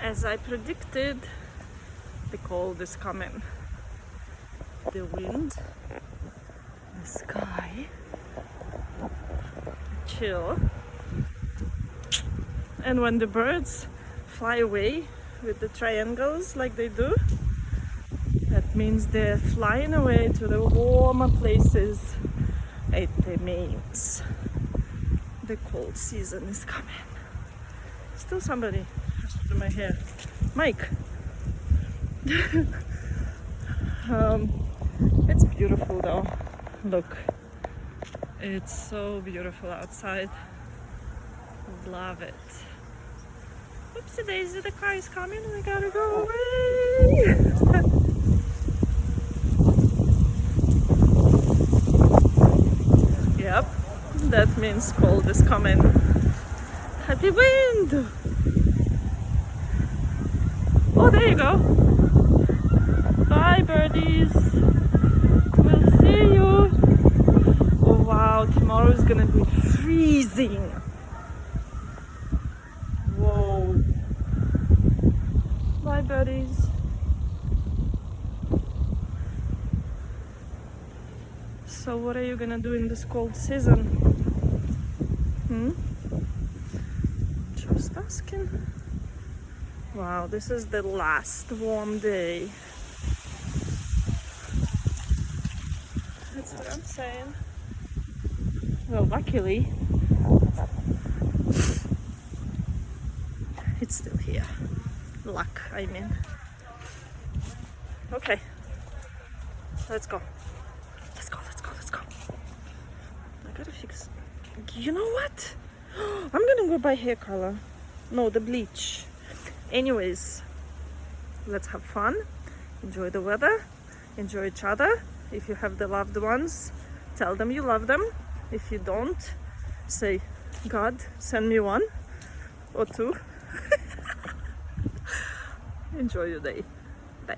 As I predicted, the cold is coming. The wind, the sky, chill. And when the birds fly away with the triangles like they do, that means they're flying away to the warmer places. It means the cold season is coming. Still somebody has to do my hair. Mike. It's beautiful though. Look, it's so beautiful outside. Love it. Oopsie daisy, the car is coming. We gotta go away. Yep, that means cold is coming. Happy wind! Oh, there you go. Bye, birdies. We'll see you. Oh, wow, tomorrow is gonna be freezing. Whoa. Bye, birdies. So, what are you gonna do in this cold season? Just asking. Wow, this is the last warm day. That's what I'm saying. Well, luckily, it's still here. Luck, I mean. Okay, let's go. Let's go, let's go, let's go. I gotta fix. You know what? I'm gonna go buy hair color. No, the bleach. Anyways, let's have fun. Enjoy the weather. Enjoy each other. If you have the loved ones, tell them you love them. If you don't, say, God, send me one or two. Enjoy your day. Bye.